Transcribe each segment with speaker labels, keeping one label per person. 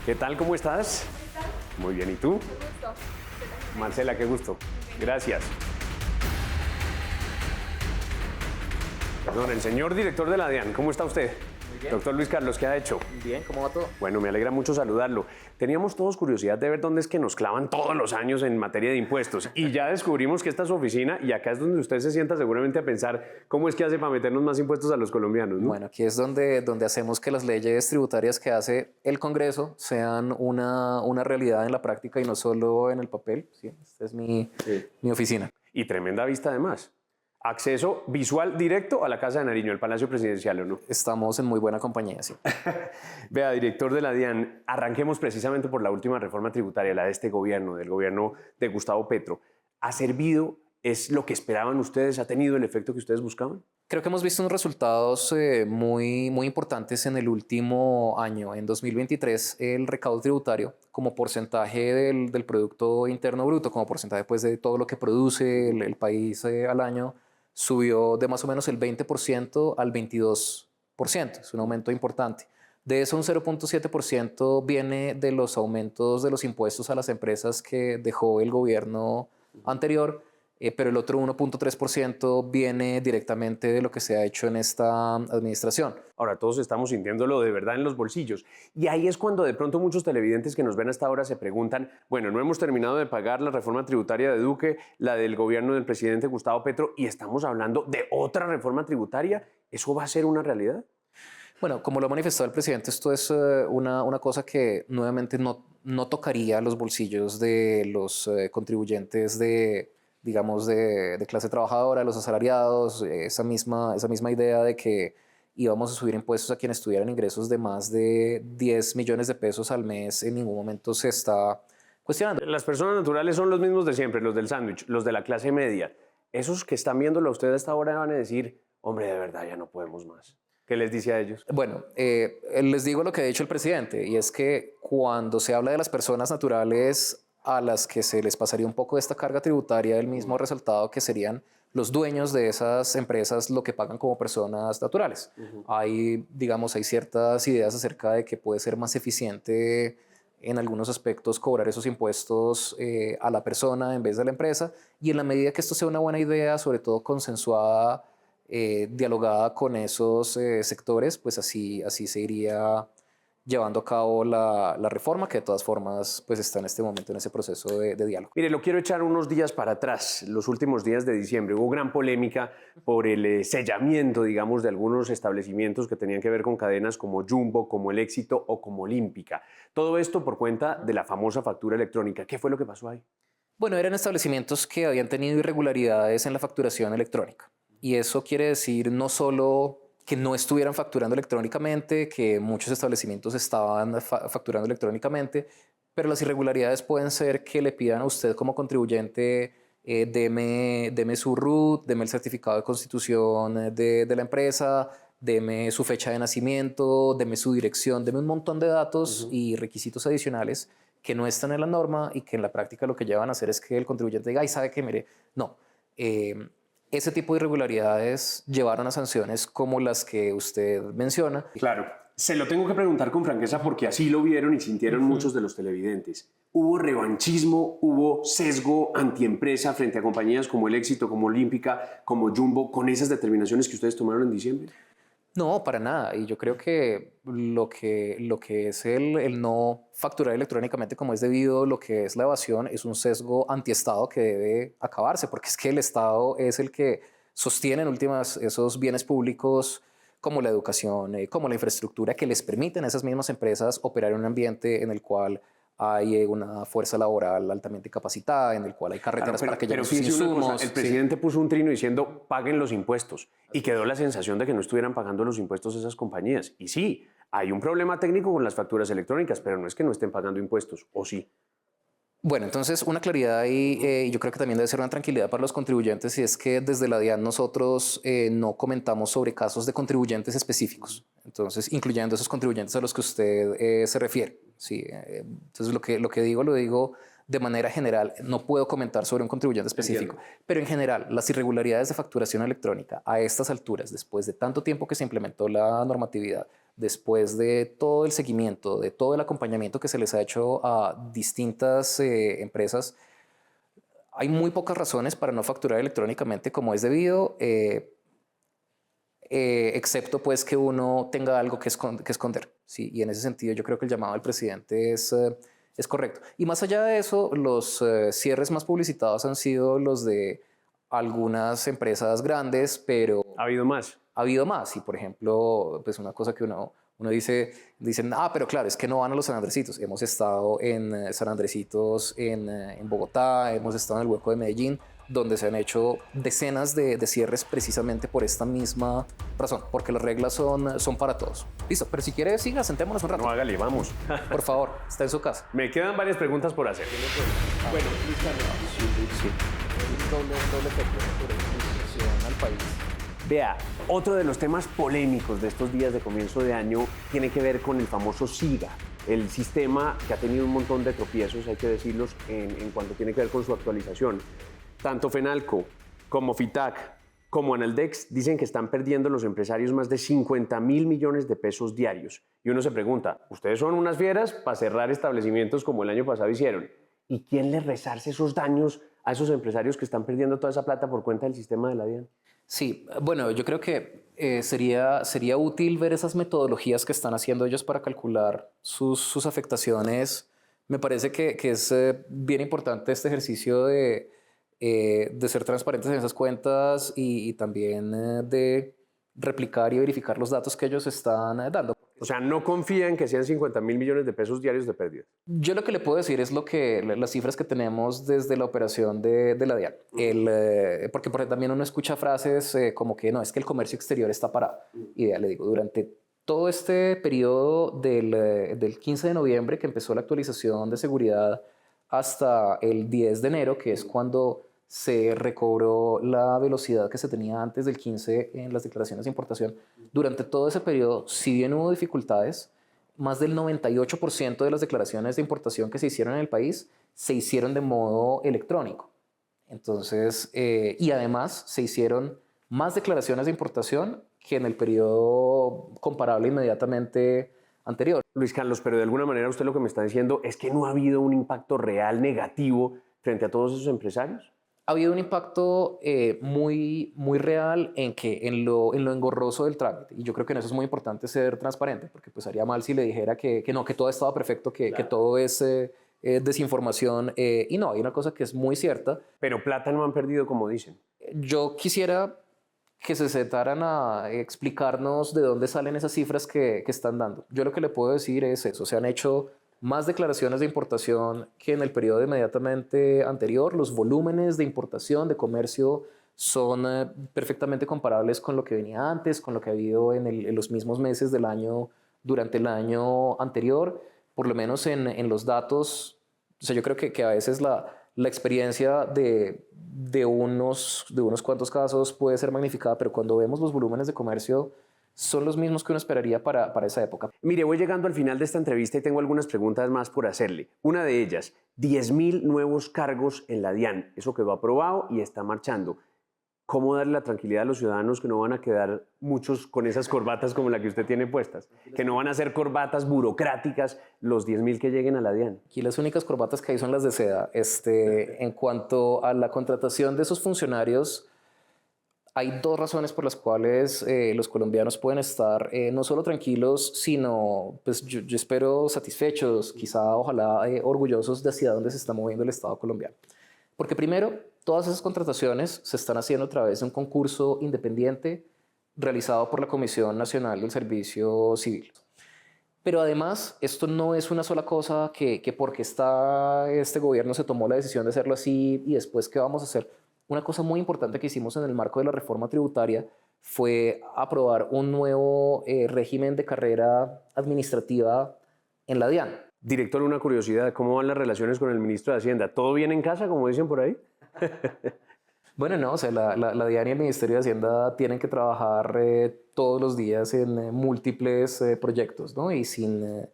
Speaker 1: ¿Qué tal? ¿Cómo estás?
Speaker 2: ¿Qué tal?
Speaker 1: Muy bien, ¿y tú?
Speaker 2: Qué gusto.
Speaker 1: Marcela, qué gusto. Gracias. Perdón, el señor director de la DIAN, ¿cómo está usted?
Speaker 3: Muy bien.
Speaker 1: Doctor Luis Carlos, ¿qué ha hecho?
Speaker 3: Bien, ¿cómo va todo?
Speaker 1: Bueno, me alegra mucho saludarlo. Teníamos todos curiosidad de ver dónde es que nos clavan todos los años en materia de impuestos. Y ya descubrimos que esta es su oficina y acá es donde usted se sienta seguramente a pensar cómo es que hace para meternos más impuestos a los colombianos, ¿no?
Speaker 3: Bueno, aquí es donde hacemos que las leyes tributarias que hace el Congreso sean una realidad en la práctica y no solo en el papel. Sí, esta es mi oficina.
Speaker 1: Y tremenda vista además. Acceso visual directo a la Casa de Nariño, el Palacio Presidencial, ¿o no?
Speaker 3: Estamos en muy buena compañía, sí.
Speaker 1: Vea, director de la DIAN, arranquemos precisamente por la última reforma tributaria, la de este gobierno, del gobierno de Gustavo Petro. ¿Ha servido? ¿Es lo que esperaban ustedes? ¿Ha tenido el efecto que ustedes buscaban?
Speaker 3: Creo que hemos visto unos resultados muy importantes en el último año. En 2023, el recaudo tributario como porcentaje del Producto Interno Bruto, como porcentaje pues, de todo lo que produce el país al año, subió de más o menos el 20% al 22%. Es un aumento importante. De eso, un 0.7% viene de los aumentos de los impuestos a las empresas que dejó el gobierno anterior, pero el otro 1.3% viene directamente de lo que se ha hecho en esta administración.
Speaker 1: Ahora todos estamos sintiéndolo de verdad en los bolsillos. Y ahí es cuando de pronto muchos televidentes que nos ven hasta ahora se preguntan, bueno, no hemos terminado de pagar la reforma tributaria de Duque, la del gobierno del presidente Gustavo Petro, y estamos hablando de otra reforma tributaria. ¿Eso va a ser una realidad?
Speaker 3: Bueno, como lo ha manifestado el presidente, esto es una cosa que nuevamente no tocaría los bolsillos de los contribuyentes digamos, de clase trabajadora, los asalariados, esa misma idea de que íbamos a subir impuestos a quienes tuvieran ingresos de más de 10 millones de pesos al mes, en ningún momento se está cuestionando.
Speaker 1: Las personas naturales son los mismos de siempre, los del sándwich, los de la clase media. Esos que están viéndolo a ustedes hasta ahora van a decir, hombre, de verdad ya no podemos más. ¿Qué les dice a ellos?
Speaker 3: Bueno, les digo lo que ha dicho el presidente, y es que cuando se habla de las personas naturales a las que se les pasaría un poco de esta carga tributaria, el mismo resaltado que serían los dueños de esas empresas lo que pagan como personas naturales. Hay ciertas ideas acerca de que puede ser más eficiente en algunos aspectos cobrar esos impuestos a la persona en vez de a la empresa, y en la medida que esto sea una buena idea, sobre todo consensuada, dialogada con esos sectores, pues así se iría llevando a cabo la reforma, que de todas formas pues está en este momento en ese proceso de diálogo.
Speaker 1: Mire, lo quiero echar unos días para atrás, los últimos días de diciembre. Hubo gran polémica por el sellamiento, digamos, de algunos establecimientos que tenían que ver con cadenas como Jumbo, como El Éxito o como Olímpica. Todo esto por cuenta de la famosa factura electrónica. ¿Qué fue lo que pasó ahí?
Speaker 3: Bueno, eran establecimientos que habían tenido irregularidades en la facturación electrónica. Y eso quiere decir no solo que no estuvieran facturando electrónicamente, que muchos establecimientos estaban facturando electrónicamente, pero las irregularidades pueden ser que le pidan a usted como contribuyente, deme su RUT, deme el certificado de constitución de la empresa, deme su fecha de nacimiento, deme su dirección, deme un montón de datos y requisitos adicionales que no están en la norma y que en la práctica lo que llevan a hacer es que el contribuyente diga, ay, ¿sabe qué? Mire, no. Ese tipo de irregularidades llevaron a sanciones como las que usted menciona.
Speaker 1: Claro, se lo tengo que preguntar con franqueza porque así lo vieron y sintieron muchos de los televidentes. ¿Hubo revanchismo, hubo sesgo antiempresa frente a compañías como El Éxito, como Olímpica, como Jumbo, con esas determinaciones que ustedes tomaron en diciembre?
Speaker 3: No, para nada. Y yo creo que lo que es el no facturar electrónicamente como es debido, lo que es la evasión, es un sesgo antiestado que debe acabarse, porque es que el Estado es el que sostiene en últimas esos bienes públicos como la educación, como la infraestructura, que les permiten a esas mismas empresas operar en un ambiente en el cual hay una fuerza laboral altamente capacitada, en el cual hay carreteras para que lleguen sus insumos.
Speaker 1: El presidente puso un trino diciendo paguen los impuestos y quedó la sensación de que no estuvieran pagando los impuestos esas compañías. Y sí, hay un problema técnico con las facturas electrónicas, pero no es que no estén pagando impuestos, ¿o sí?
Speaker 3: Bueno, entonces una claridad y yo creo que también debe ser una tranquilidad para los contribuyentes, y es que desde la DIAN nosotros no comentamos sobre casos de contribuyentes específicos, entonces incluyendo esos contribuyentes a los que usted se refiere. Sí, entonces lo que digo lo digo de manera general. No puedo comentar sobre un contribuyente específico, pero en general las irregularidades de facturación electrónica a estas alturas, después de tanto tiempo que se implementó la normatividad, después de todo el seguimiento, de todo el acompañamiento que se les ha hecho a distintas empresas, hay muy pocas razones para no facturar electrónicamente como es debido, excepto pues que uno tenga algo que esconder. ¿Sí? Y en ese sentido yo creo que el llamado del presidente es correcto. Y más allá de eso, los cierres más publicitados han sido los de algunas empresas grandes, pero
Speaker 1: ¿Ha habido más?
Speaker 3: ha habido más. Y por ejemplo, pues una cosa que uno dicen, pero claro, es que no van a los San Andresitos. Hemos estado en San Andresitos en Bogotá, hemos estado en el Hueco de Medellín, donde se han hecho decenas de cierres precisamente por esta misma razón, porque las reglas son para todos. Listo, pero si quiere, siga, sentémonos un rato.
Speaker 1: No, hágale, vamos.
Speaker 3: Por favor, está en su casa.
Speaker 1: Me quedan varias preguntas por hacer.
Speaker 3: Bueno, sí. Doble efecto sobre la inflación al país.
Speaker 1: Vea, otro de los temas polémicos de estos días de comienzo de año tiene que ver con el famoso SIGA, el sistema que ha tenido un montón de tropiezos, hay que decirlos, en cuanto tiene que ver con su actualización. Tanto FENALCO como FITAC como Analdex dicen que están perdiendo los empresarios más de 50.000 millones de pesos diarios. Y uno se pregunta, ¿ustedes son unas fieras para cerrar establecimientos como el año pasado hicieron? ¿Y quién les resarce esos daños a esos empresarios que están perdiendo toda esa plata por cuenta del sistema de la DIAN?
Speaker 3: Sí, bueno, yo creo que sería útil ver esas metodologías que están haciendo ellos para calcular sus afectaciones. Me parece que es bien importante este ejercicio de ser transparentes en esas cuentas y también de replicar y verificar los datos que ellos están dando.
Speaker 1: O sea, no confían que sean 50.000 millones de pesos diarios de pérdida.
Speaker 3: Yo lo que le puedo decir es las cifras que tenemos desde la operación de la DIAN. Porque también uno escucha frases como que no, es que el comercio exterior está parado. Y ya le digo, durante todo este periodo del 15 de noviembre que empezó la actualización de seguridad hasta el 10 de enero, que es cuando se recobró la velocidad que se tenía antes del 15 en las declaraciones de importación. Durante todo ese periodo, si bien hubo dificultades, más del 98% de las declaraciones de importación que se hicieron en el país se hicieron de modo electrónico. Entonces, y además se hicieron más declaraciones de importación que en el periodo comparable inmediatamente anterior.
Speaker 1: Luis Carlos, pero de alguna manera usted lo que me está diciendo es que no ha habido un impacto real negativo frente a todos esos empresarios.
Speaker 3: Ha habido un impacto muy real en lo engorroso del trámite. Y yo creo que en eso es muy importante ser transparente, porque pues haría mal si le dijera que no, que todo estaba perfecto, que todo es desinformación. Y no, hay una cosa que es muy cierta.
Speaker 1: Pero plata no han perdido, como dicen.
Speaker 3: Yo quisiera que se sentaran a explicarnos de dónde salen esas cifras que están dando. Yo lo que le puedo decir es eso. Se han hecho más declaraciones de importación que en el periodo inmediatamente anterior. Los volúmenes de importación, de comercio, son perfectamente comparables con lo que venía antes, con lo que ha habido en los mismos meses del año, durante el año anterior. Por lo menos en los datos, o sea, yo creo que a veces la experiencia de unos cuantos casos puede ser magnificada, pero cuando vemos los volúmenes de comercio son los mismos que uno esperaría para esa época.
Speaker 1: Mire, voy llegando al final de esta entrevista y tengo algunas preguntas más por hacerle. Una de ellas, 10.000 nuevos cargos en la DIAN. Eso quedó aprobado y está marchando. ¿Cómo darle la tranquilidad a los ciudadanos que no van a quedar muchos con esas corbatas como la que usted tiene puestas? Que no van a ser corbatas burocráticas los 10.000 que lleguen a la DIAN.
Speaker 3: Aquí las únicas corbatas que hay son las de seda. En cuanto a la contratación de esos funcionarios, hay dos razones por las cuales los colombianos pueden estar no solo tranquilos, sino, pues yo espero, satisfechos, quizá, ojalá, orgullosos de hacia dónde se está moviendo el Estado colombiano. Porque primero, todas esas contrataciones se están haciendo a través de un concurso independiente realizado por la Comisión Nacional del Servicio Civil. Pero además, esto no es una sola cosa que porque este gobierno se tomó la decisión de hacerlo así y después, ¿qué vamos a hacer? Una cosa muy importante que hicimos en el marco de la reforma tributaria fue aprobar un nuevo régimen de carrera administrativa en la DIAN.
Speaker 1: Director, una curiosidad, ¿cómo van las relaciones con el ministro de Hacienda? ¿Todo bien en casa, como dicen por ahí?
Speaker 3: Bueno, no, o sea, la DIAN y el Ministerio de Hacienda tienen que trabajar todos los días en múltiples proyectos, ¿no? Y sin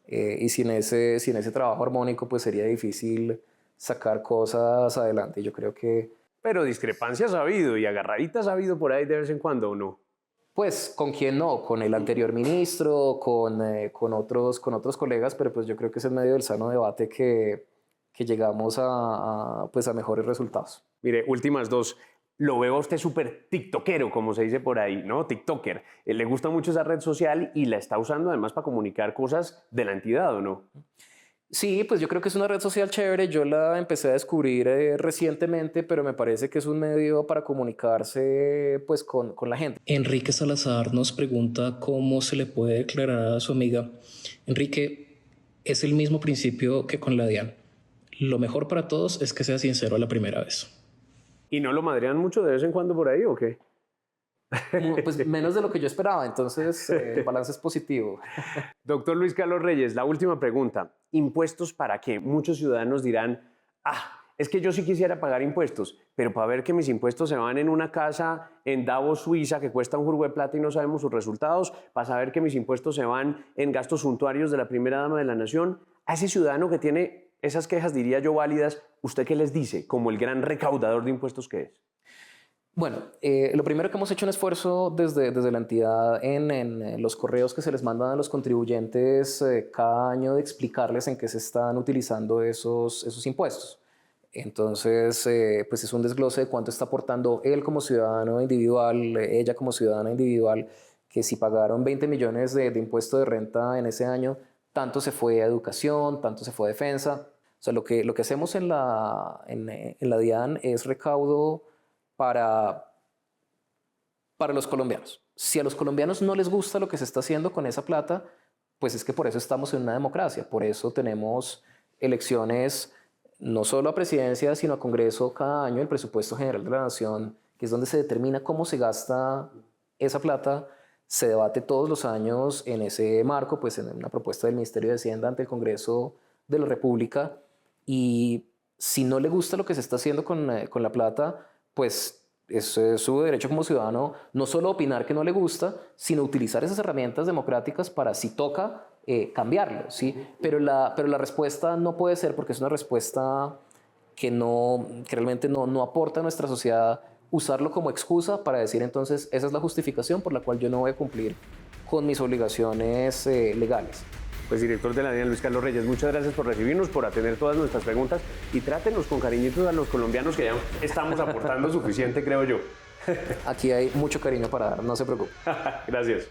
Speaker 3: ese trabajo armónico, pues sería difícil sacar cosas adelante. Yo creo que...
Speaker 1: Pero discrepancias ha habido y agarraditas ha habido por ahí de vez en cuando, ¿o no?
Speaker 3: Pues, ¿con quién no? Con el anterior ministro, con otros colegas, pero pues yo creo que es en medio del sano debate que llegamos pues a mejores resultados.
Speaker 1: Mire, últimas dos. Lo veo a usted súper tiktokero, como se dice por ahí, ¿no? TikToker. Le gusta mucho esa red social y la está usando además para comunicar cosas de la entidad, ¿o no?
Speaker 3: Sí, pues yo creo que es una red social chévere. Yo la empecé a descubrir recientemente, pero me parece que es un medio para comunicarse pues con la gente.
Speaker 2: Enrique Salazar nos pregunta cómo se le puede declarar a su amiga. Enrique, es el mismo principio que con la DIAN. Lo mejor para todos es que sea sincero a la primera vez.
Speaker 1: ¿Y no lo madrean mucho de vez en cuando por ahí o qué?
Speaker 3: Pues menos de lo que yo esperaba, entonces el balance es positivo.
Speaker 1: Doctor Luis Carlos Reyes, la última pregunta. ¿Impuestos para qué? Muchos ciudadanos dirán, es que yo sí quisiera pagar impuestos, pero para ver que mis impuestos se van en una casa en Davos, Suiza, que cuesta un jurgo de plata y no sabemos sus resultados, para saber que mis impuestos se van en gastos suntuarios de la primera dama de la nación. A ese ciudadano que tiene esas quejas, diría yo, válidas, ¿usted qué les dice como el gran recaudador de impuestos que es?
Speaker 3: Bueno, lo primero que hemos hecho un esfuerzo desde la entidad en los correos que se les mandan a los contribuyentes cada año de explicarles en qué se están utilizando esos impuestos. Entonces, pues es un desglose de cuánto está aportando él como ciudadano individual, ella como ciudadana individual, que si pagaron 20 millones de impuesto de renta en ese año, tanto se fue a educación, tanto se fue a defensa. O sea, lo que hacemos en la DIAN es recaudo para los colombianos. Si a los colombianos no les gusta lo que se está haciendo con esa plata, pues es que por eso estamos en una democracia, por eso tenemos elecciones no solo a presidencia, sino a Congreso cada año, el presupuesto general de la nación, que es donde se determina cómo se gasta esa plata, se debate todos los años en ese marco, pues en una propuesta del Ministerio de Hacienda ante el Congreso de la República, y si no le gusta lo que se está haciendo con la plata, pues es su derecho como ciudadano no solo opinar que no le gusta, sino utilizar esas herramientas democráticas para, si toca, cambiarlo, ¿sí? Pero la respuesta no puede ser, porque es una respuesta que realmente no aporta a nuestra sociedad, usarlo como excusa para decir entonces esa es la justificación por la cual yo no voy a cumplir con mis obligaciones legales.
Speaker 1: Pues director de la DIAN, Luis Carlos Reyes, muchas gracias por recibirnos, por atender todas nuestras preguntas y trátenos con cariñitos a los colombianos, que ya estamos aportando suficiente, creo yo.
Speaker 3: Aquí hay mucho cariño para dar, no se preocupe.
Speaker 1: Gracias.